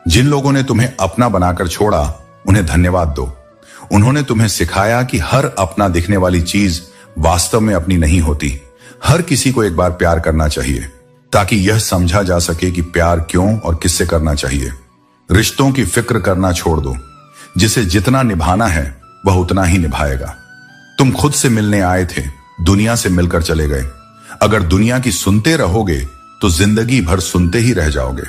जिन लोगों ने तुम्हें अपना बनाकर छोड़ा उन्हें धन्यवाद दो। उन्होंने तुम्हें सिखाया कि हर अपना दिखने वाली चीज वास्तव में अपनी नहीं होती। हर किसी को एक बार प्यार करना चाहिए ताकि यह समझा जा सके कि प्यार क्यों और किससे करना चाहिए। रिश्तों की फिक्र करना छोड़ दो। जिसे जितना निभाना है वह उतना ही निभाएगा। तुम खुद से मिलने आए थे, दुनिया से मिलकर चले गए। अगर दुनिया की सुनते रहोगे तो जिंदगी भर सुनते ही रह जाओगे,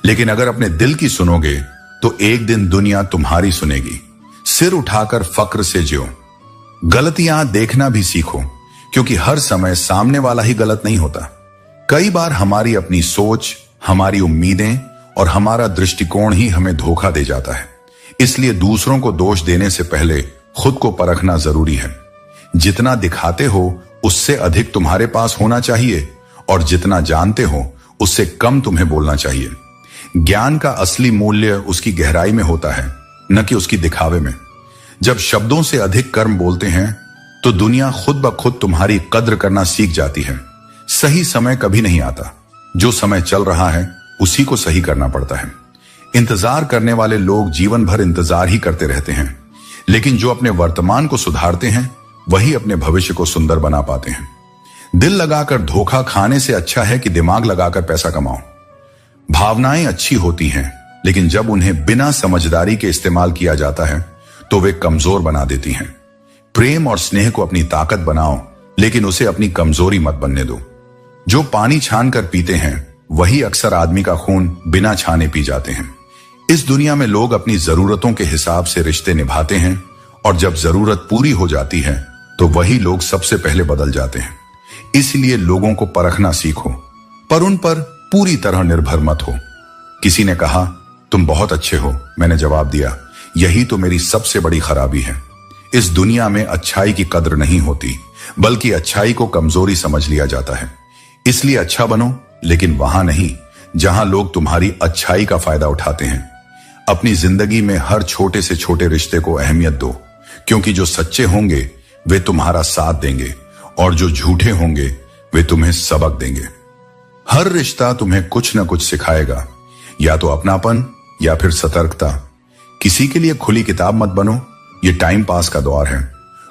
लेकिन अगर अपने दिल की सुनोगे तो एक दिन दुनिया तुम्हारी सुनेगी। सिर उठाकर फक्र से जियो। गलतियां देखना भी सीखो, क्योंकि हर समय सामने वाला ही गलत नहीं होता। कई बार हमारी अपनी सोच, हमारी उम्मीदें और हमारा दृष्टिकोण ही हमें धोखा दे जाता है। इसलिए दूसरों को दोष देने से पहले खुद को परखना जरूरी है। जितना दिखाते हो उससे अधिक तुम्हारे पास होना चाहिए, और जितना जानते हो उससे कम तुम्हें बोलना चाहिए। ज्ञान का असली मूल्य उसकी गहराई में होता है, न कि उसकी दिखावे में। जब शब्दों से अधिक कर्म बोलते हैं तो दुनिया खुद ब खुद तुम्हारी कद्र करना सीख जाती है। सही समय कभी नहीं आता, जो समय चल रहा है उसी को सही करना पड़ता है। इंतजार करने वाले लोग जीवन भर इंतजार ही करते रहते हैं, लेकिन जो अपने वर्तमान को सुधारते हैं वही अपने भविष्य को सुंदर बना पाते हैं। दिल लगाकर धोखा खाने से अच्छा है कि दिमाग लगाकर पैसा कमाओ। भावनाएं अच्छी होती हैं, लेकिन जब उन्हें बिना समझदारी के इस्तेमाल किया जाता है तो वे कमजोर बना देती हैं। प्रेम और स्नेह को अपनी ताकत बनाओ, लेकिन उसे अपनी कमजोरी मत बनने दो। जो पानी छान कर पीते हैं वही अक्सर आदमी का खून बिना छाने पी जाते हैं। इस दुनिया में लोग अपनी जरूरतों के हिसाब से रिश्ते निभाते हैं, और जब जरूरत पूरी हो जाती है तो वही लोग सबसे पहले बदल जाते हैं। इसलिए लोगों को परखना सीखो, पर उन पर पूरी तरह निर्भर मत हो। किसी ने कहा तुम बहुत अच्छे हो, मैंने जवाब दिया यही तो मेरी सबसे बड़ी खराबी है। इस दुनिया में अच्छाई की कद्र नहीं होती, बल्कि अच्छाई को कमजोरी समझ लिया जाता है। इसलिए अच्छा बनो, लेकिन वहां नहीं जहां लोग तुम्हारी अच्छाई का फायदा उठाते हैं। अपनी जिंदगी में हर छोटे से छोटे रिश्ते को अहमियत दो, क्योंकि जो सच्चे होंगे वे तुम्हारा साथ देंगे, और जो झूठे होंगे वे तुम्हें सबक देंगे। हर रिश्ता तुम्हें कुछ न कुछ सिखाएगा, या तो अपनापन या फिर सतर्कता। किसी के लिए खुली किताब मत बनो, ये टाइम पास का दौर है।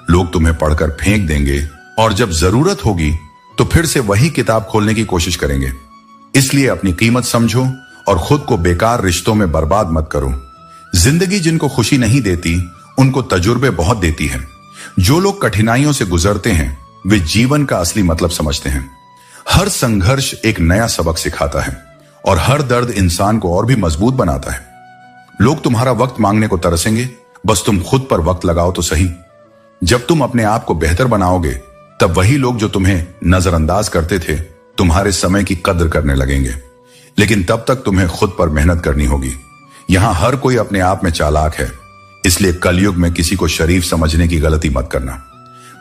लोग तुम्हें पढ़कर फेंक देंगे, और जब जरूरत होगी तो फिर से वही किताब खोलने की कोशिश करेंगे। इसलिए अपनी कीमत समझो और खुद को बेकार रिश्तों में बर्बाद मत करो। जिंदगी जिनको खुशी नहीं देती उनको तजुर्बे बहुत देती है। जो लोग कठिनाइयों से गुजरते हैं वे जीवन का असली मतलब समझते हैं। हर संघर्ष एक नया सबक सिखाता है, और हर दर्द इंसान को और भी मजबूत बनाता है। लोग तुम्हारा वक्त मांगने को तरसेंगे, बस तुम खुद पर वक्त लगाओ तो सही। जब तुम अपने आप को बेहतर बनाओगे तब वही लोग जो तुम्हें नजरअंदाज करते थे तुम्हारे समय की कद्र करने लगेंगे। लेकिन तब तक तुम्हें खुद पर मेहनत करनी होगी। यहां हर कोई अपने आप में चालाक है, इसलिए कलयुग में किसी को शरीफ समझने की गलती मत करना।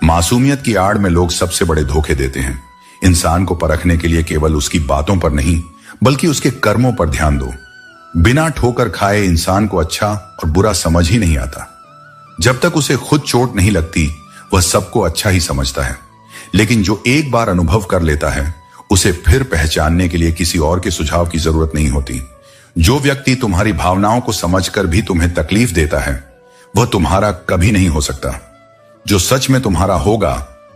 मासूमियत की आड़ में लोग सबसे बड़े धोखे देते हैं। इंसान को परखने के लिए केवल उसकी बातों पर नहीं, बल्कि उसके कर्मों पर ध्यान दो। बिना ठोकर खाए इंसान को अच्छा और बुरा समझ ही नहीं आता। जब तक उसे खुद चोट नहीं लगती वह सबको अच्छा ही समझता है, लेकिन जो एक बार अनुभव कर लेता है उसे फिर पहचानने के लिए किसी और के सुझाव की जरूरत नहीं होती। जो व्यक्ति तुम्हारी भावनाओं को समझकर भी तुम्हें तकलीफ देता है वह तुम्हारा कभी नहीं हो सकता। जो सच में तुम्हारा होगा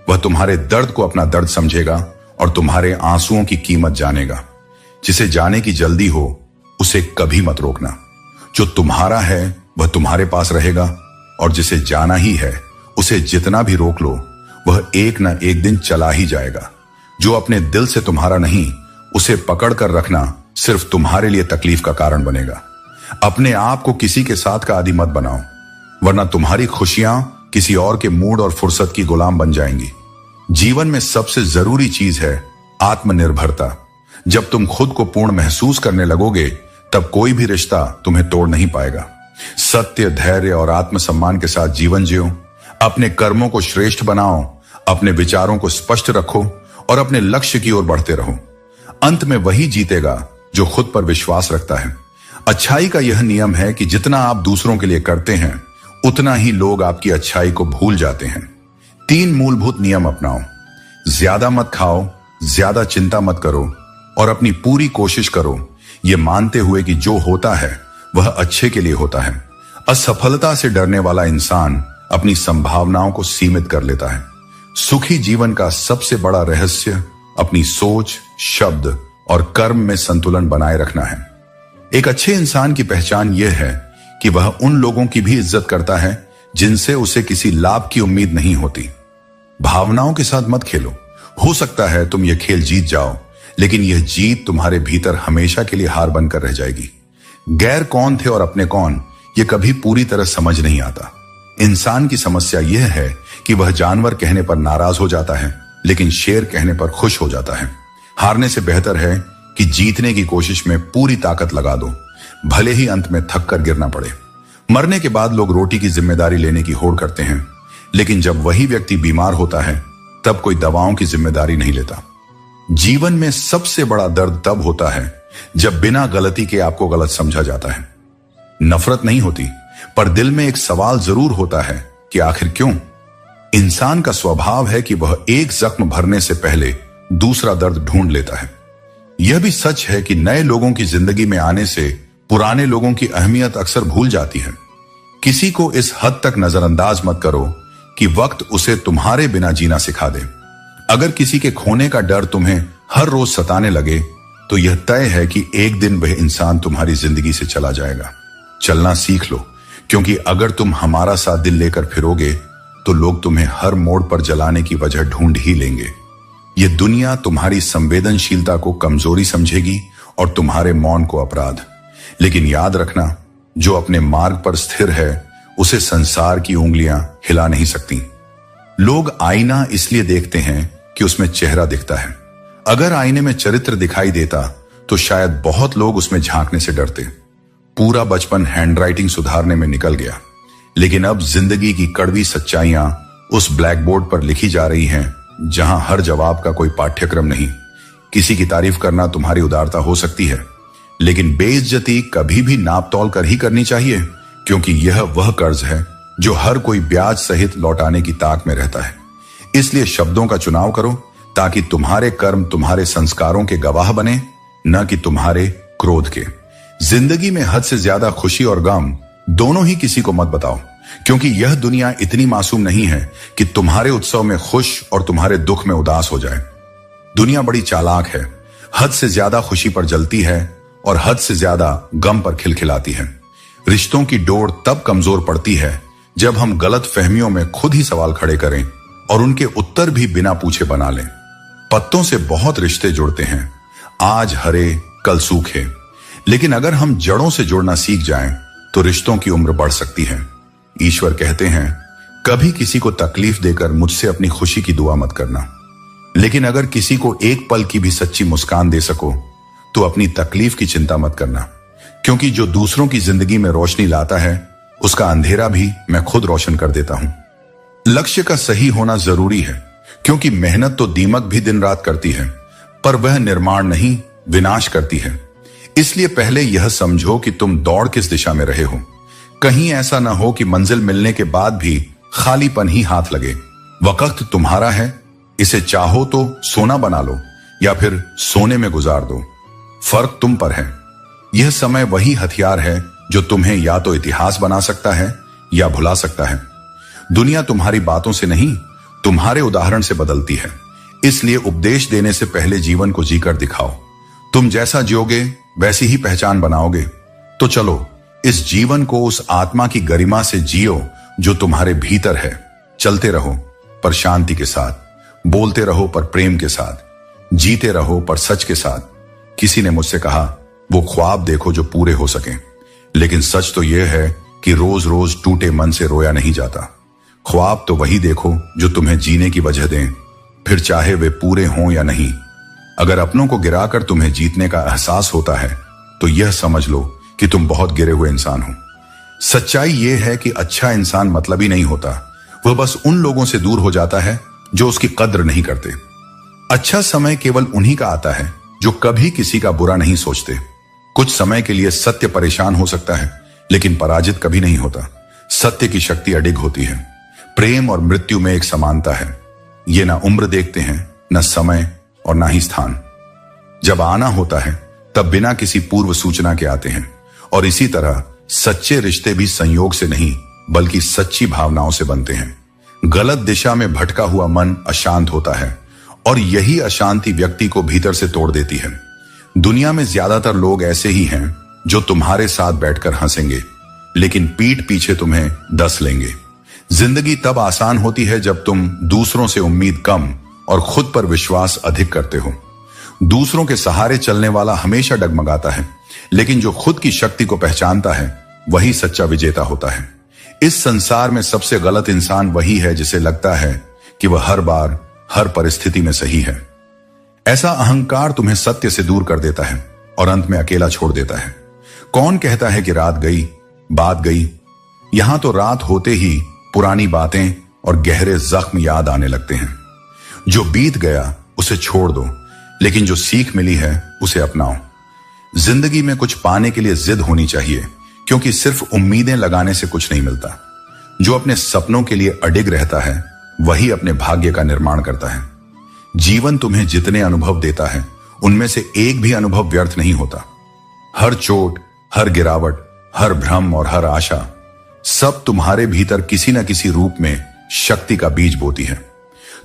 वह तुम्हारे दर्द को अपना दर्द समझेगा और तुम्हारे आंसुओं की कीमत जानेगा। जिसे जाने की जल्दी हो उसे कभी मत रोकना। जो तुम्हारा है वह तुम्हारे पास रहेगा, और जिसे जाना ही है उसे जितना भी रोक लो वह एक ना एक दिन चला ही जाएगा। जो अपने दिल से तुम्हारा नहीं उसे पकड़ कर रखना सिर्फ तुम्हारे लिए तकलीफ का कारण बनेगा। अपने आप को किसी के साथ का आदी मत बनाओ, वरना तुम्हारी खुशियां किसी और के मूड और फुर्सत की गुलाम बन जाएंगी। जीवन में सबसे जरूरी चीज है आत्मनिर्भरता। जब तुम खुद को पूर्ण महसूस करने लगोगे तब कोई भी रिश्ता तुम्हें तोड़ नहीं पाएगा। सत्य, धैर्य और आत्मसम्मान के साथ जीवन जियो। अपने कर्मों को श्रेष्ठ बनाओ, अपने विचारों को स्पष्ट रखो और अपने लक्ष्य की ओर बढ़ते रहो। अंत में वही जीतेगा जो खुद पर विश्वास रखता है। अच्छाई का यह नियम है कि जितना आप दूसरों के लिए करते हैं उतना ही लोग आपकी अच्छाई को भूल जाते हैं। 3 मूलभूत नियम अपनाओ। ज्यादा मत खाओ, ज्यादा चिंता मत करो और अपनी पूरी कोशिश करो, ये मानते हुए कि जो होता है वह अच्छे के लिए होता है। असफलता से डरने वाला इंसान अपनी संभावनाओं को सीमित कर लेता है। सुखी जीवन का सबसे बड़ा रहस्य अपनी सोच, शब्द और कर्म में संतुलन बनाए रखना है। एक अच्छे इंसान की पहचान यह है कि वह उन लोगों की भी इज्जत करता है जिनसे उसे किसी लाभ की उम्मीद नहीं होती। भावनाओं के साथ मत खेलो। हो सकता है तुम यह खेल जीत जाओ, लेकिन यह जीत तुम्हारे भीतर हमेशा के लिए हार बनकर रह जाएगी। गैर कौन थे और अपने कौन, यह कभी पूरी तरह समझ नहीं आता। इंसान की समस्या यह है कि वह जानवर कहने पर नाराज हो जाता है, लेकिन शेर कहने पर खुश हो जाता है। हारने से बेहतर है कि जीतने की कोशिश में पूरी ताकत लगा दो, भले ही अंत में थक कर गिरना पड़े। मरने के बाद लोग रोटी की जिम्मेदारी लेने की होड़ करते हैं, लेकिन जब वही व्यक्ति बीमार होता है तब कोई दवाओं की जिम्मेदारी नहीं लेता। जीवन में सबसे बड़ा दर्द तब होता है जब बिना गलती के आपको गलत समझा जाता है। नफरत नहीं होती, पर दिल में एक सवाल जरूर होता है कि आखिर क्यों? इंसान का स्वभाव है कि वह एक जख्म भरने से पहले दूसरा दर्द ढूंढ लेता है। यह भी सच है कि नए लोगों की जिंदगी में आने से पुराने लोगों की अहमियत अक्सर भूल जाती है। किसी को इस हद तक नजरअंदाज मत करो कि वक्त उसे तुम्हारे बिना जीना सिखा दे। अगर किसी के खोने का डर तुम्हें हर रोज सताने लगे, तो यह तय है कि एक दिन वह इंसान तुम्हारी जिंदगी से चला जाएगा। चलना सीख लो, क्योंकि अगर तुम हमारा साथ दिल लेकर फिरोगे तो लोग तुम्हें हर मोड़ पर जलाने की वजह ढूंढ ही लेंगे। यह दुनिया तुम्हारी संवेदनशीलता को कमजोरी समझेगी और तुम्हारे मौन को अपराध। लेकिन याद रखना, जो अपने मार्ग पर स्थिर है उसे संसार की उंगलियां हिला नहीं सकती। लोग आईना इसलिए देखते हैं कि उसमें चेहरा दिखता है। अगर आईने में चरित्र दिखाई देता तो शायद बहुत लोग उसमें झांकने से डरते। पूरा बचपन हैंडराइटिंग सुधारने में निकल गया, लेकिन अब जिंदगी की कड़वी सच्चाइयां उस ब्लैक बोर्ड पर लिखी जा रही हैं जहां हर जवाब का कोई पाठ्यक्रम नहीं। किसी की तारीफ करना तुम्हारी उदारता हो सकती है, लेकिन बेइज्जती कभी भी नाप तौल कर ही करनी चाहिए, क्योंकि यह वह कर्ज है जो हर कोई ब्याज सहित लौटाने की ताक में रहता है। इसलिए शब्दों का चुनाव करो ताकि तुम्हारे कर्म तुम्हारे संस्कारों के गवाह बने, न कि तुम्हारे क्रोध के। जिंदगी में हद से ज्यादा खुशी और गम दोनों ही किसी को मत बताओ, क्योंकि यह दुनिया इतनी मासूम नहीं है कि तुम्हारे उत्सव में खुश और तुम्हारे दुख में उदास हो जाए। दुनिया बड़ी चालाक है, हद से ज्यादा खुशी पर जलती है और हद से ज्यादा गम पर खिलखिलाती है। रिश्तों की डोर तब कमजोर पड़ती है जब हम गलत फहमियों में खुद ही सवाल खड़े करें और उनके उत्तर भी बिना पूछे बना लें। पत्तों से बहुत रिश्ते जुड़ते हैं, आज हरे कल सूखे, लेकिन अगर हम जड़ों से जुड़ना सीख जाएं तो रिश्तों की उम्र बढ़ सकती है। ईश्वर कहते हैं, कभी किसी को तकलीफ देकर मुझसे अपनी खुशी की दुआ मत करना, लेकिन अगर किसी को एक पल की भी सच्ची मुस्कान दे सको तो अपनी तकलीफ की चिंता मत करना, क्योंकि जो दूसरों की जिंदगी में रोशनी लाता है उसका अंधेरा भी मैं खुद रोशन कर देता हूं। लक्ष्य का सही होना जरूरी है, क्योंकि मेहनत तो दीमक भी दिन रात करती है, पर वह निर्माण नहीं विनाश करती है। इसलिए पहले यह समझो कि तुम दौड़ किस दिशा में रहे हो। कहीं ऐसा ना हो कि मंजिल मिलने के बाद भी खालीपन ही हाथ लगे। वक्त तुम्हारा है, इसे चाहो तो सोना बना लो या फिर सोने में गुजार दो। फर्क तुम पर है। यह समय वही हथियार है जो तुम्हें या तो इतिहास बना सकता है या भुला सकता है। दुनिया तुम्हारी बातों से नहीं, तुम्हारे उदाहरण से बदलती है। इसलिए उपदेश देने से पहले जीवन को जीकर दिखाओ। तुम जैसा जियोगे वैसी ही पहचान बनाओगे। तो चलो इस जीवन को उस आत्मा की गरिमा से जियो जो तुम्हारे भीतर है। चलते रहो पर शांति के साथ, बोलते रहो पर प्रेम के साथ, जीते रहो पर सच के साथ। किसी ने मुझसे कहा, वो ख्वाब देखो जो पूरे हो सके, लेकिन सच तो यह है कि रोज रोज टूटे मन से रोया नहीं जाता। ख्वाब तो वही देखो जो तुम्हें जीने की वजह दें, फिर चाहे वे पूरे हों या नहीं। अगर अपनों को गिराकर तुम्हें जीतने का एहसास होता है तो यह समझ लो कि तुम बहुत गिरे हुए इंसान हो। सच्चाई यह है कि अच्छा इंसान मतलबी नहीं होता, वह बस उन लोगों से दूर हो जाता है जो उसकी कद्र नहीं करते। अच्छा समय केवल उन्हीं का आता है जो कभी किसी का बुरा नहीं सोचते। कुछ समय के लिए सत्य परेशान हो सकता है, लेकिन पराजित कभी नहीं होता। सत्य की शक्ति अडिग होती है। प्रेम और मृत्यु में एक समानता है, ये ना उम्र देखते हैं, न समय और ना ही स्थान। जब आना होता है तब बिना किसी पूर्व सूचना के आते हैं, और इसी तरह सच्चे रिश्ते भी संयोग से नहीं बल्कि सच्ची भावनाओं से बनते हैं। गलत दिशा में भटका हुआ मन अशांत होता है और यही अशांति व्यक्ति को भीतर से तोड़ देती है। दुनिया में ज्यादातर लोग ऐसे ही हैं जो तुम्हारे साथ बैठकर हंसेंगे लेकिन पीठ पीछे तुम्हें डस लेंगे। जिंदगी तब आसान होती है जब तुम दूसरों से उम्मीद कम और खुद पर विश्वास अधिक करते हो। दूसरों के सहारे चलने वाला हमेशा डगमगाता है, लेकिन जो खुद की शक्ति को पहचानता है वही सच्चा विजेता होता है। इस संसार में सबसे गलत इंसान वही है जिसे लगता है कि वह हर बार हर परिस्थिति में सही है। ऐसा अहंकार तुम्हें सत्य से दूर कर देता है और अंत में अकेला छोड़ देता है। कौन कहता है कि रात गई बात गई? यहां तो रात होते ही पुरानी बातें और गहरे जख्म याद आने लगते हैं। जो बीत गया उसे छोड़ दो, लेकिन जो सीख मिली है उसे अपनाओ। जिंदगी में कुछ पाने के लिए जिद होनी चाहिए, क्योंकि सिर्फ उम्मीदें लगाने से कुछ नहीं मिलता। जो अपने सपनों के लिए अडिग रहता है वही अपने भाग्य का निर्माण करता है। जीवन तुम्हें जितने अनुभव देता है उनमें से एक भी अनुभव व्यर्थ नहीं होता। हर चोट, हर गिरावट, हर भ्रम और हर आशा सब तुम्हारे भीतर किसी न किसी रूप में शक्ति का बीज बोती है।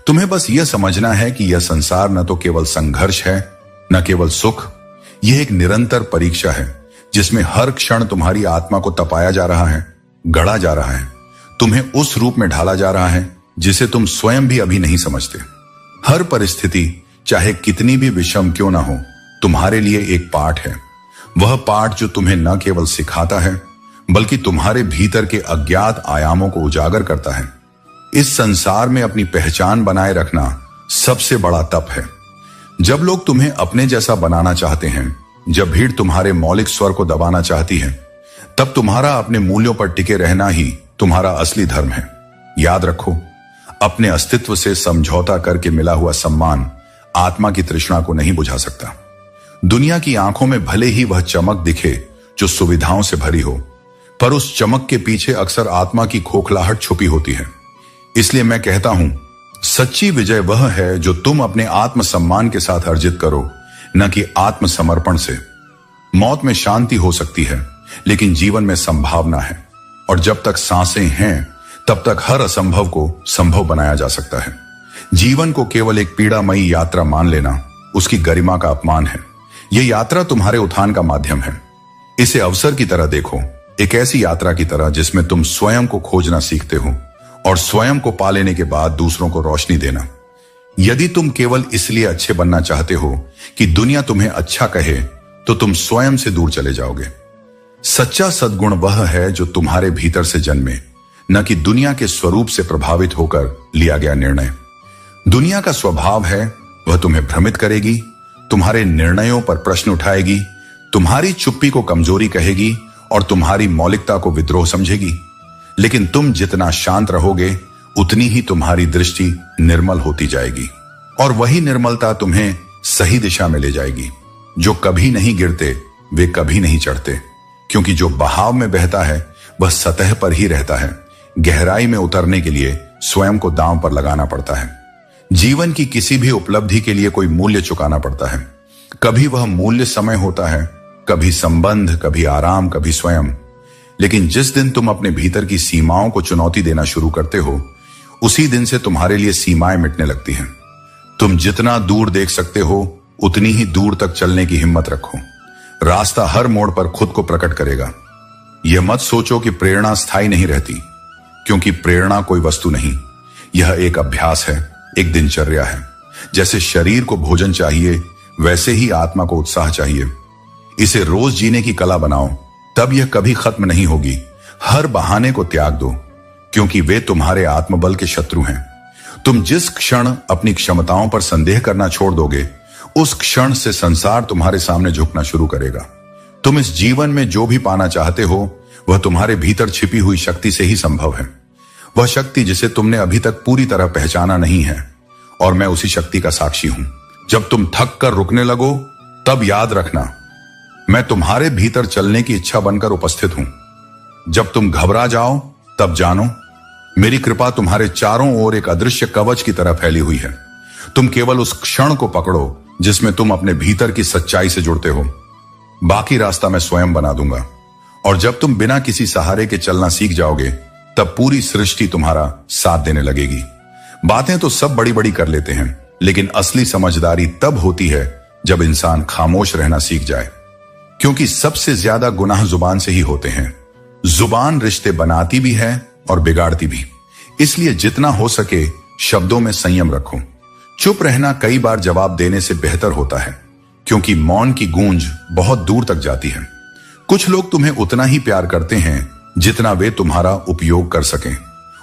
तुम्हें बस यह समझना है कि यह संसार न तो केवल संघर्ष है, न केवल सुख। यह एक निरंतर परीक्षा है जिसमें हर क्षण तुम्हारी आत्मा को तपाया जा रहा है, गढ़ा जा रहा है, तुम्हें उस रूप में ढाला जा रहा है जिसे तुम स्वयं भी अभी नहीं समझते। हर परिस्थिति चाहे कितनी भी विषम क्यों ना हो, तुम्हारे लिए एक पाठ है। वह पाठ जो तुम्हें न केवल सिखाता है बल्कि तुम्हारे भीतर के अज्ञात आयामों को उजागर करता है। इस संसार में अपनी पहचान बनाए रखना सबसे बड़ा तप है। जब लोग तुम्हें अपने जैसा बनाना चाहते हैं, जब भीड़ तुम्हारे मौलिक स्वर को दबाना चाहती है, तब तुम्हारा अपने मूल्यों पर टिके रहना ही तुम्हारा असली धर्म है। याद रखो, अपने अस्तित्व से समझौता करके मिला हुआ सम्मान आत्मा की तृष्णा को नहीं बुझा सकता। दुनिया की आंखों में भले ही वह चमक दिखे जो सुविधाओं से भरी हो, पर उस चमक के पीछे अक्सर आत्मा की खोखलाहट छुपी होती है। इसलिए मैं कहता हूं, सच्ची विजय वह है जो तुम अपने आत्मसम्मान के साथ अर्जित करो, न कि आत्मसमर्पण से। मौत में शांति हो सकती है, लेकिन जीवन में संभावना है, और जब तक सांसें हैं तब तक हर असंभव को संभव बनाया जा सकता है। जीवन को केवल एक पीड़ामयी यात्रा मान लेना उसकी गरिमा का अपमान है। यह यात्रा तुम्हारे उत्थान का माध्यम है। इसे अवसर की तरह देखो, एक ऐसी यात्रा की तरह जिसमें तुम स्वयं को खोजना सीखते हो और स्वयं को पा लेने के बाद दूसरों को रोशनी देना। यदि तुम केवल इसलिए अच्छे बनना चाहते हो कि दुनिया तुम्हें अच्छा कहे, तो तुम स्वयं से दूर चले जाओगे। सच्चा सद्गुण वह है जो तुम्हारे भीतर से जन्मे, न कि दुनिया के स्वरूप से प्रभावित होकर लिया गया निर्णय। दुनिया का स्वभाव है वह तुम्हें भ्रमित करेगी, तुम्हारे निर्णयों पर प्रश्न उठाएगी, तुम्हारी चुप्पी को कमजोरी कहेगी और तुम्हारी मौलिकता को विद्रोह समझेगी। लेकिन तुम जितना शांत रहोगे उतनी ही तुम्हारी दृष्टि निर्मल होती जाएगी, और वही निर्मलता तुम्हें सही दिशा में ले जाएगी। जो कभी नहीं गिरते वे कभी नहीं चढ़ते, क्योंकि जो बहाव में बहता है वह सतह पर ही रहता है। गहराई में उतरने के लिए स्वयं को दांव पर लगाना पड़ता है। जीवन की किसी भी उपलब्धि के लिए कोई मूल्य चुकाना पड़ता है। कभी वह मूल्य समय होता है, कभी संबंध, कभी आराम, कभी स्वयं। लेकिन जिस दिन तुम अपने भीतर की सीमाओं को चुनौती देना शुरू करते हो, उसी दिन से तुम्हारे लिए सीमाएं मिटने लगती हैं। तुम जितना दूर देख सकते हो उतनी ही दूर तक चलने की हिम्मत रखो। रास्ता हर मोड़ पर खुद को प्रकट करेगा। यह मत सोचो कि प्रेरणा स्थायी नहीं रहती, क्योंकि प्रेरणा कोई वस्तु नहीं, यह एक अभ्यास है, एक दिनचर्या है। जैसे शरीर को भोजन चाहिए, वैसे ही आत्मा को उत्साह चाहिए। इसे रोज जीने की कला बनाओ, तब यह कभी खत्म नहीं होगी। हर बहाने को त्याग दो, क्योंकि वे तुम्हारे आत्मबल के शत्रु हैं। तुम जिस क्षण अपनी क्षमताओं पर संदेह करना छोड़ दोगे, उस क्षण से संसार तुम्हारे सामने झुकना शुरू करेगा। तुम इस जीवन में जो भी पाना चाहते हो वह तुम्हारे भीतर छिपी हुई शक्ति से ही संभव है। वह शक्ति जिसे तुमने अभी तक पूरी तरह पहचाना नहीं है, और मैं उसी शक्ति का साक्षी हूं। जब तुम थक कर रुकने लगो, तब याद रखना, मैं तुम्हारे भीतर चलने की इच्छा बनकर उपस्थित हूं। जब तुम घबरा जाओ, तब जानो मेरी कृपा तुम्हारे चारों ओर एक अदृश्य कवच की तरह फैली हुई है। तुम केवल उस क्षण को पकड़ो जिसमें तुम अपने भीतर की सच्चाई से जुड़ते हो। बाकी रास्ता मैं स्वयं बना दूंगा। और जब तुम बिना किसी सहारे के चलना सीख जाओगे तब पूरी सृष्टि तुम्हारा साथ देने लगेगी। बातें तो सब बड़ी बड़ी कर लेते हैं, लेकिन असली समझदारी तब होती है जब इंसान खामोश रहना सीख जाए, क्योंकि सबसे ज्यादा गुनाह जुबान से ही होते हैं। जुबान रिश्ते बनाती भी है और बिगाड़ती भी, इसलिए जितना हो सके शब्दों में संयम रखो। चुप रहना कई बार जवाब देने से बेहतर होता है, क्योंकि मौन की गूंज बहुत दूर तक जाती है। कुछ लोग तुम्हें उतना ही प्यार करते हैं जितना वे तुम्हारा उपयोग कर सकें।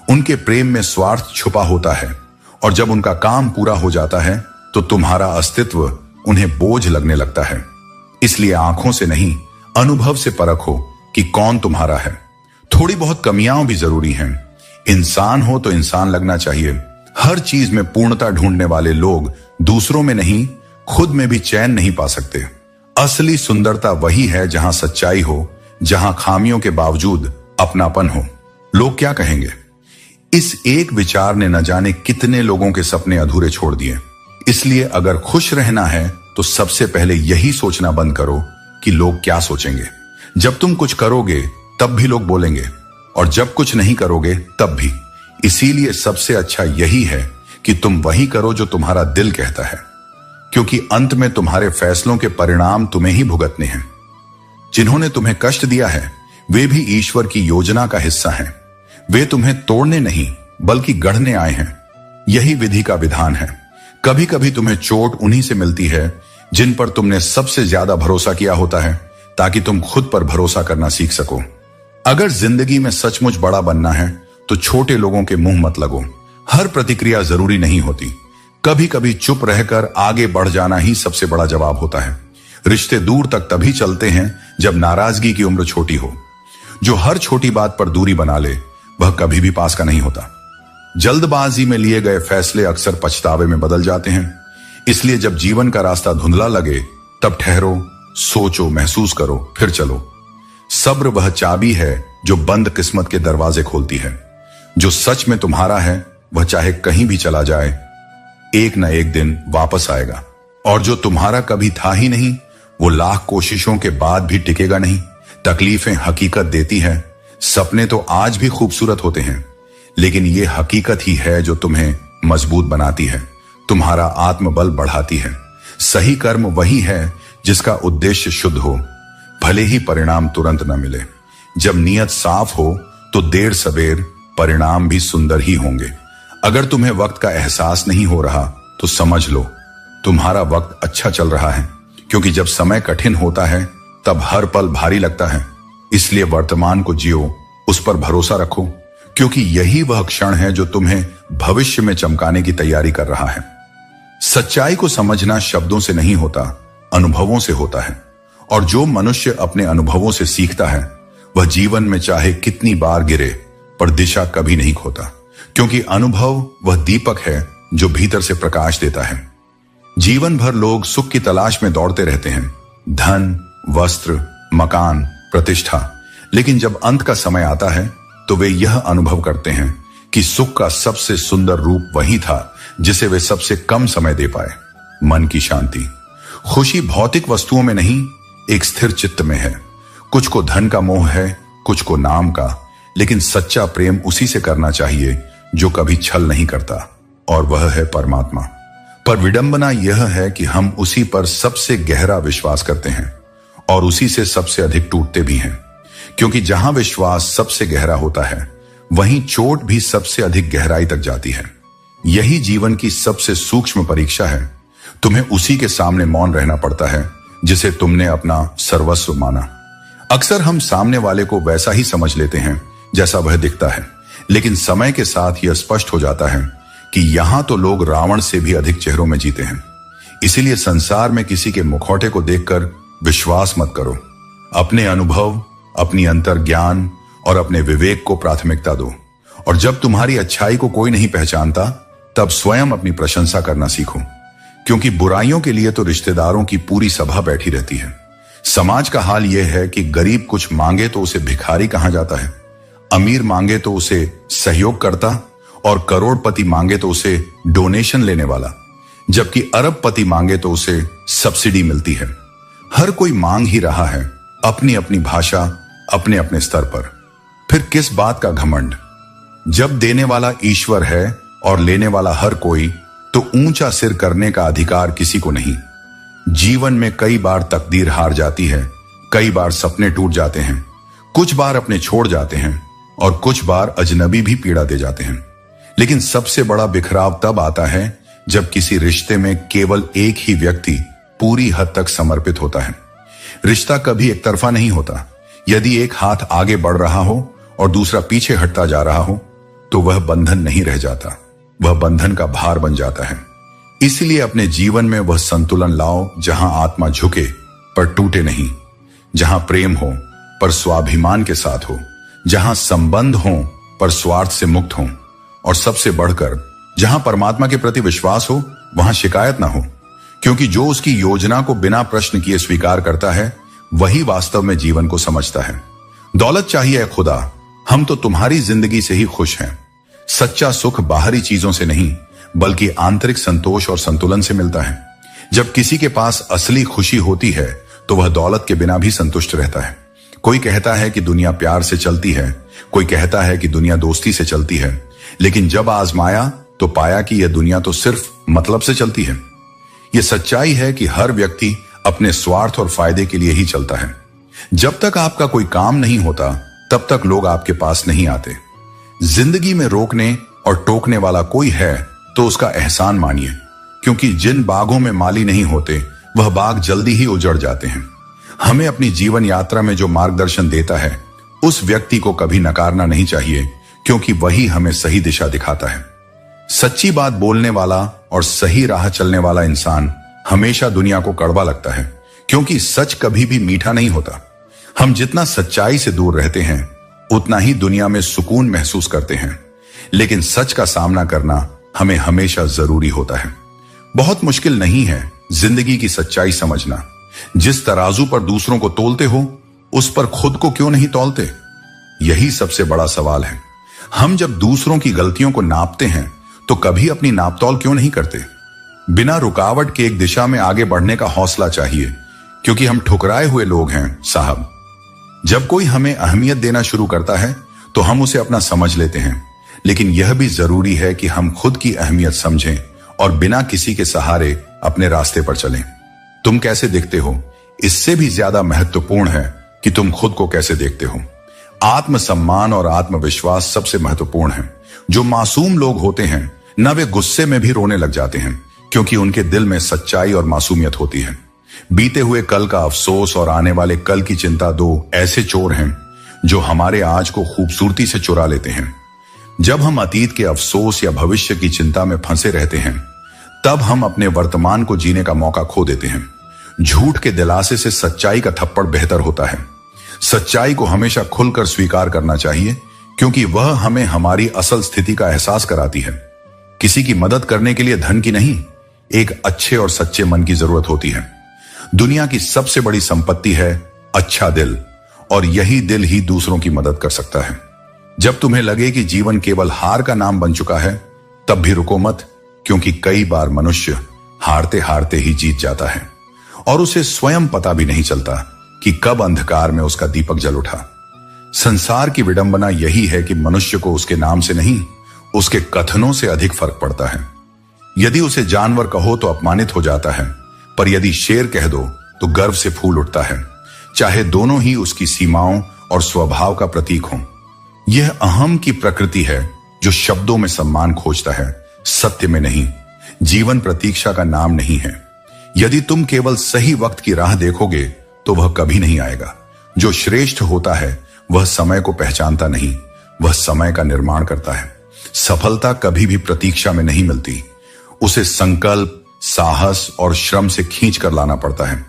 उनके प्रेम में स्वार्थ छुपा होता है, और जब उनका काम पूरा हो जाता है तो तुम्हारा अस्तित्व उन्हें बोझ लगने लगता है। इसलिए आंखों से नहीं, अनुभव से परखो कि कौन तुम्हारा है। थोड़ी बहुत कमियां भी जरूरी हैं। इंसान हो तो इंसान लगना चाहिए। हर चीज में पूर्णता ढूंढने वाले लोग दूसरों में नहीं, खुद में भी चैन नहीं पा सकते। असली सुंदरता वही है जहां सच्चाई हो, जहां खामियों के बावजूद अपनापन हो। लोग क्या कहेंगे, इस एक विचार ने न जाने कितने लोगों के सपने अधूरे छोड़ दिए। इसलिए अगर खुश रहना है तो सबसे पहले यही सोचना बंद करो कि लोग क्या सोचेंगे। जब तुम कुछ करोगे तब भी लोग बोलेंगे, और जब कुछ नहीं करोगे तब भी। इसीलिए सबसे अच्छा यही है कि तुम वही करो जो तुम्हारा दिल कहता है, क्योंकि अंत में तुम्हारे फैसलों के परिणाम तुम्हें ही भुगतने हैं। जिन्होंने तुम्हें कष्ट दिया है वे भी ईश्वर की योजना का हिस्सा हैं। वे तुम्हें तोड़ने नहीं बल्कि गढ़ने आए हैं। यही विधि का विधान है। कभी कभी तुम्हें चोट उन्हीं से मिलती है जिन पर तुमने सबसे ज्यादा भरोसा किया होता है, ताकि तुम खुद पर भरोसा करना सीख सको। अगर जिंदगी में सचमुच बड़ा बनना है तो छोटे लोगों के मुंह मत लगो। हर प्रतिक्रिया जरूरी नहीं होती। कभी कभी चुप रहकर आगे बढ़ जाना ही सबसे बड़ा जवाब होता है। रिश्ते दूर तक तभी चलते हैं जब नाराजगी की उम्र छोटी हो। जो हर छोटी बात पर दूरी बना ले वह कभी भी पास का नहीं होता। जल्दबाजी में लिए गए फैसले अक्सर पछतावे में बदल जाते हैं। इसलिए जब जीवन का रास्ता धुंधला लगे तब ठहरो, सोचो, महसूस करो, फिर चलो। सब्र वह चाबी है जो बंद किस्मत के दरवाजे खोलती है। जो सच में तुम्हारा है वह चाहे कहीं भी चला जाए, एक न एक दिन वापस आएगा। और जो तुम्हारा कभी था ही नहीं वो लाख कोशिशों के बाद भी टिकेगा नहीं। तकलीफें हकीकत देती हैं। सपने तो आज भी खूबसूरत होते हैं, लेकिन ये हकीकत ही है जो तुम्हें मजबूत बनाती है, तुम्हारा आत्मबल बढ़ाती है। सही कर्म वही है जिसका उद्देश्य शुद्ध हो, भले ही परिणाम तुरंत न मिले। जब नियत साफ हो तो देर सवेर परिणाम भी सुंदर ही होंगे। अगर तुम्हें वक्त का एहसास नहीं हो रहा तो समझ लो तुम्हारा वक्त अच्छा चल रहा है, क्योंकि जब समय कठिन होता है तब हर पल भारी लगता है। इसलिए वर्तमान को जियो, उस पर भरोसा रखो, क्योंकि यही वह क्षण है जो तुम्हें भविष्य में चमकाने की तैयारी कर रहा है। सच्चाई को समझना शब्दों से नहीं होता, अनुभवों से होता है। और जो मनुष्य अपने अनुभवों से सीखता है वह जीवन में चाहे कितनी बार गिरे पर दिशा कभी नहीं खोता, क्योंकि अनुभव वह दीपक है जो भीतर से प्रकाश देता है। जीवन भर लोग सुख की तलाश में दौड़ते रहते हैं, धन, वस्त्र, मकान, प्रतिष्ठा। लेकिन जब अंत का समय आता है तो वे यह अनुभव करते हैं कि सुख का सबसे सुंदर रूप वही था जिसे वे सबसे कम समय दे पाए, मन की शांति। खुशी भौतिक वस्तुओं में नहीं, एक स्थिर चित्त में है। कुछ को धन का मोह है, कुछ को नाम का, लेकिन सच्चा प्रेम उसी से करना चाहिए जो कभी छल नहीं करता, और वह है परमात्मा। पर विडंबना यह है कि हम उसी पर सबसे गहरा विश्वास करते हैं और उसी से सबसे अधिक टूटते भी हैं, क्योंकि जहां विश्वास सबसे गहरा होता है वहीं चोट भी सबसे अधिक गहराई तक जाती है। यही जीवन की सबसे सूक्ष्म परीक्षा है। तुम्हें उसी के सामने मौन रहना पड़ता है जिसे तुमने अपना सर्वस्व माना। अक्सर हम सामने वाले को वैसा ही समझ लेते हैं जैसा वह दिखता है, लेकिन समय के साथ यह स्पष्ट हो जाता है कि यहां तो लोग रावण से भी अधिक चेहरों में जीते हैं। इसीलिए संसार में किसी के मुखौटे को देखकर विश्वास मत करो। अपने अनुभव, अपनी अंतर ज्ञान और अपने विवेक को प्राथमिकता दो। और जब तुम्हारी अच्छाई को कोई नहीं पहचानता तब स्वयं अपनी प्रशंसा करना सीखो, क्योंकि बुराइयों के लिए तो रिश्तेदारों की पूरी सभा बैठी रहती है। समाज का हाल यह है कि गरीब कुछ मांगे तो उसे भिखारी कहा जाता है, अमीर मांगे तो उसे सहयोग करता, और करोड़पति मांगे तो उसे डोनेशन लेने वाला, जबकि अरबपति मांगे तो उसे सब्सिडी मिलती है। हर कोई मांग ही रहा है, अपनी अपनी भाषा, अपने अपने स्तर पर। फिर किस बात का घमंड? जब देने वाला ईश्वर है और लेने वाला हर कोई, तो ऊंचा सिर करने का अधिकार किसी को नहीं। जीवन में कई बार तकदीर हार जाती है, कई बार सपने टूट जाते हैं, कुछ बार अपने छोड़ जाते हैं और कुछ बार अजनबी भी पीड़ा दे जाते हैं। लेकिन सबसे बड़ा बिखराव तब आता है जब किसी रिश्ते में केवल एक ही व्यक्ति पूरी हद तक समर्पित होता है। रिश्ता कभी एक तरफा नहीं होता। यदि एक हाथ आगे बढ़ रहा हो और दूसरा पीछे हटता जा रहा हो, तो वह बंधन नहीं रह जाता, वह बंधन का भार बन जाता है। इसलिए अपने जीवन में वह संतुलन लाओ जहां आत्मा झुके पर टूटे नहीं, जहां प्रेम हो पर स्वाभिमान के साथ हो, जहां संबंध हो पर स्वार्थ से मुक्त हो, और सबसे बढ़कर जहां परमात्मा के प्रति विश्वास हो वहां शिकायत ना हो। क्योंकि जो उसकी योजना को बिना प्रश्न किए स्वीकार करता है, वही वास्तव में जीवन को समझता है। दौलत चाहिए खुदा, हम तो तुम्हारी जिंदगी से ही खुश हैं। सच्चा सुख बाहरी चीजों से नहीं, बल्कि आंतरिक संतोष और संतुलन से मिलता है। जब किसी के पास असली खुशी होती है, तो वह दौलत के बिना भी संतुष्ट रहता है। कोई कहता है कि दुनिया प्यार से चलती है, कोई कहता है कि दुनिया दोस्ती से चलती है, लेकिन जब आजमाया तो पाया कि यह दुनिया तो सिर्फ मतलब से चलती है। यह सच्चाई है कि हर व्यक्ति अपने स्वार्थ और फायदे के लिए ही चलता है। जब तक आपका कोई काम नहीं होता, तब तक लोग आपके पास नहीं आते। जिंदगी में रोकने और टोकने वाला कोई है तो उसका एहसान मानिए, क्योंकि जिन बागों में माली नहीं होते, वह बाग जल्दी ही उजड़ जाते हैं। हमें अपनी जीवन यात्रा में जो मार्गदर्शन देता है, उस व्यक्ति को कभी नकारना नहीं चाहिए, क्योंकि वही हमें सही दिशा दिखाता है। सच्ची बात बोलने वाला और सही राह चलने वाला इंसान हमेशा दुनिया को कड़वा लगता है, क्योंकि सच कभी भी मीठा नहीं होता। हम जितना सच्चाई से दूर रहते हैं, उतना ही दुनिया में सुकून महसूस करते हैं। लेकिन सच का सामना करना हमें हमेशा जरूरी होता है। बहुत मुश्किल नहीं है जिंदगी की सच्चाई समझना। जिस तराजू पर दूसरों को तोलते हो, उस पर खुद को क्यों नहीं तौलते? यही सबसे बड़ा सवाल है। हम जब दूसरों की गलतियों को नापते हैं, तो कभी अपनी नापतौल क्यों नहीं करते? बिना रुकावट के एक दिशा में आगे बढ़ने का हौसला चाहिए, क्योंकि हम ठुकराए हुए लोग हैं साहब। जब कोई हमें अहमियत देना शुरू करता है, तो हम उसे अपना समझ लेते हैं। लेकिन यह भी जरूरी है कि हम खुद की अहमियत समझें और बिना किसी के सहारे अपने रास्ते पर चलें। तुम कैसे दिखते हो, इससे भी ज्यादा महत्वपूर्ण है कि तुम खुद को कैसे देखते हो। आत्मसम्मान और आत्मविश्वास सबसे महत्वपूर्ण है। जो मासूम लोग होते हैं, न वे गुस्से में भी रोने लग जाते हैं, क्योंकि उनके दिल में सच्चाई और मासूमियत होती है। बीते हुए कल का अफसोस और आने वाले कल की चिंता दो ऐसे चोर हैं जो हमारे आज को खूबसूरती से चुरा लेते हैं। जब हम अतीत के अफसोस या भविष्य की चिंता में फंसे रहते हैं, तब हम अपने वर्तमान को जीने का मौका खो देते हैं। झूठ के दिलासे से सच्चाई का थप्पड़ बेहतर होता है। सच्चाई को हमेशा खुलकर स्वीकार करना चाहिए, क्योंकि वह हमें हमारी असल स्थिति का एहसास कराती है। किसी की मदद करने के लिए धन की नहीं, एक अच्छे और सच्चे मन की जरूरत होती है। दुनिया की सबसे बड़ी संपत्ति है अच्छा दिल, और यही दिल ही दूसरों की मदद कर सकता है। जब तुम्हें लगे कि जीवन केवल हार का नाम बन चुका है, तब भी रुको मत, क्योंकि कई बार मनुष्य हारते हारते ही जीत जाता है और उसे स्वयं पता भी नहीं चलता कि कब अंधकार में उसका दीपक जल उठा। संसार की विडंबना यही है कि मनुष्य को उसके नाम से नहीं, उसके कथनों से अधिक फर्क पड़ता है। यदि उसे जानवर कहो तो अपमानित हो जाता है, पर यदि शेर कह दो तो गर्व से फूल उठता है, चाहे दोनों ही उसकी सीमाओं और स्वभाव का प्रतीक हों। यह अहम की प्रकृति है जो शब्दों में सम्मान खोजता है, सत्य में नहीं। जीवन प्रतीक्षा का नाम नहीं है। यदि तुम केवल सही वक्त की राह देखोगे तो वह कभी नहीं आएगा। जो श्रेष्ठ होता है वह समय को पहचानता नहीं, वह समय का निर्माण करता है। सफलता कभी भी प्रतीक्षा में नहीं मिलती, उसे संकल्प, साहस और श्रम से खींच कर लाना पड़ता है।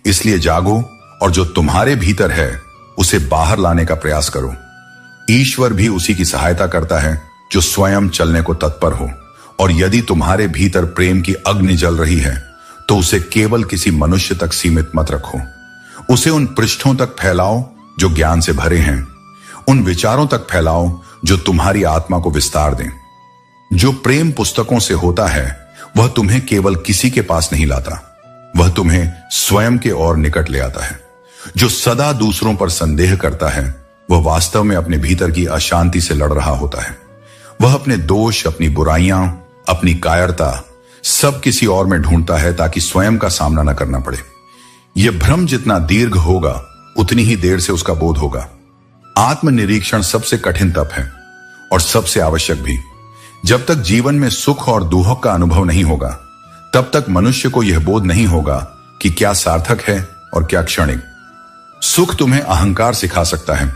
इसलिए जागो और जो तुम्हारे भीतर है उसे बाहर लाने का प्रयास करो। ईश्वर भी उसी की सहायता करता है जो स्वयं चलने को तत्पर हो। और यदि तुम्हारे भीतर प्रेम की अग्नि जल रही है, तो उसे केवल किसी मनुष्य तक सीमित मत रखो। उसे उन पृष्ठों तक फैलाओ जो ज्ञान से भरे हैं, उन विचारों तक फैलाओ जो तुम्हारी आत्मा को विस्तार दें। जो प्रेम पुस्तकों से होता है वह तुम्हें केवल किसी के पास नहीं लाता, वह तुम्हें स्वयं के और निकट ले आता है। जो सदा दूसरों पर संदेह करता है वह वास्तव में अपने भीतर की अशांति से लड़ रहा होता है। वह अपने दोष, अपनी बुराइयां, अपनी कायरता सब किसी और में ढूंढता है ताकि स्वयं का सामना न करना पड़े। यह भ्रम जितना दीर्घ होगा उतनी ही देर से उसका बोध होगा। आत्मनिरीक्षण सबसे कठिन तप है और सबसे आवश्यक भी। जब तक जीवन में सुख और दुख का अनुभव नहीं होगा तब तक मनुष्य को यह बोध नहीं होगा कि क्या सार्थक है और क्या क्षणिक। सुख तुम्हें अहंकार सिखा सकता है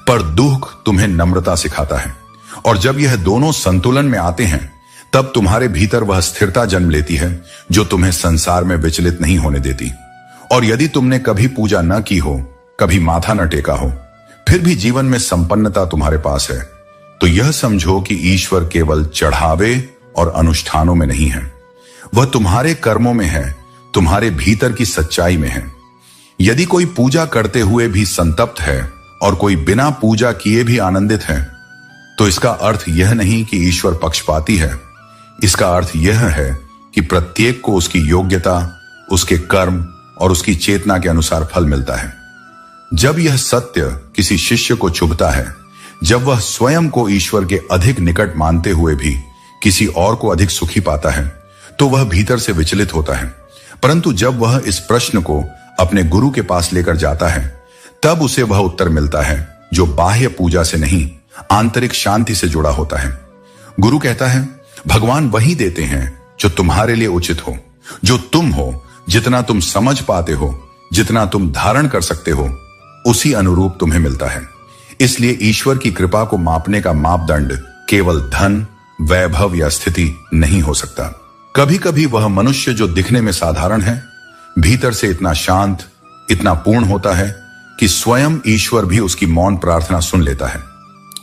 पर दुख तुम्हें नम्रता सिखाता है, और जब यह दोनों संतुलन में आते हैं तब तुम्हारे भीतर वह स्थिरता जन्म लेती है जो तुम्हें संसार में विचलित नहीं होने देती। और यदि तुमने कभी पूजा न की हो, कभी माथा न टेका हो, फिर भी जीवन में संपन्नता तुम्हारे पास है, तो यह समझो कि ईश्वर केवल चढ़ावे और अनुष्ठानों में नहीं है, वह तुम्हारे कर्मों में है, तुम्हारे भीतर की सच्चाई में है। यदि कोई पूजा करते हुए भी संतप्त है और कोई बिना पूजा किए भी आनंदित है, तो इसका अर्थ यह नहीं कि ईश्वर पक्षपाती है। इसका अर्थ यह है कि प्रत्येक को उसकी योग्यता, उसके कर्म और उसकी चेतना के अनुसार फल मिलता है। जब यह सत्य किसी शिष्य को चुभता है, जब वह स्वयं को ईश्वर के अधिक निकट मानते हुए भी किसी और को अधिक सुखी पाता है, तो वह भीतर से विचलित होता है। परंतु जब वह इस प्रश्न को अपने गुरु के पास लेकर जाता है, तब उसे वह उत्तर मिलता है जो बाह्य पूजा से नहीं, आंतरिक शांति से जुड़ा होता है। गुरु कहता है, भगवान वही देते हैं जो तुम्हारे लिए उचित हो, जो तुम हो, जितना तुम समझ पाते हो, जितना तुम धारण कर सकते हो, उसी अनुरूप तुम्हें मिलता है। इसलिए ईश्वर की कृपा को मापने का मापदंड केवल धन, वैभव या स्थिति नहीं हो सकता। कभी कभी वह मनुष्य जो दिखने में साधारण है, भीतर से इतना शांत, इतना पूर्ण होता है कि स्वयं ईश्वर भी उसकी मौन प्रार्थना सुन लेता है।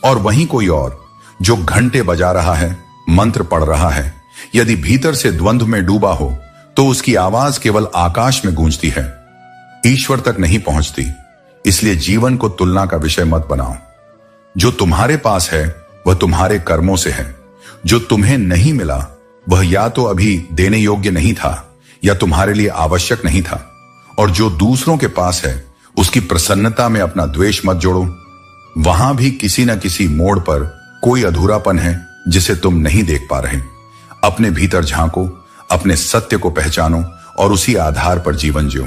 और वहीं कोई और जो घंटे बजा रहा है, मंत्र पढ़ रहा है, यदि भीतर से द्वंद्व में डूबा हो तो उसकी आवाज केवल आकाश में गूंजती है, ईश्वर तक नहीं पहुंचती। इसलिए जीवन को तुलना का विषय मत बनाओ। जो तुम्हारे पास है वह तुम्हारे कर्मों से है। जो तुम्हें नहीं मिला वह या तो अभी देने योग्य नहीं था या तुम्हारे लिए आवश्यक नहीं था। और जो दूसरों के पास है उसकी प्रसन्नता में अपना द्वेष मत जोड़ो। वहां भी किसी न किसी मोड़ पर कोई अधूरापन है जिसे तुम नहीं देख पा रहे। अपने भीतर झांको, अपने सत्य को पहचानो और उसी आधार पर जीवन जियो।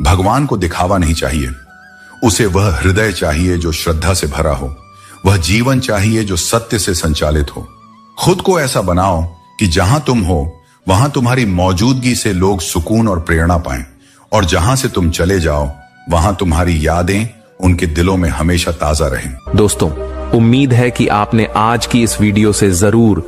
भगवान को दिखावा नहीं चाहिए, उसे वह हृदय चाहिए जो श्रद्धा से भरा हो, वह जीवन चाहिए जो सत्य से संचालित हो। खुद को ऐसा बनाओ कि जहां तुम हो वहां तुम्हारी मौजूदगी से लोग सुकून और प्रेरणा पाएं, और जहां से तुम चले जाओ वहां तुम्हारी यादें उनके दिलों में हमेशा ताजा रहें। दोस्तों, उम्मीद है कि आपने आज की इस वीडियो से जरूर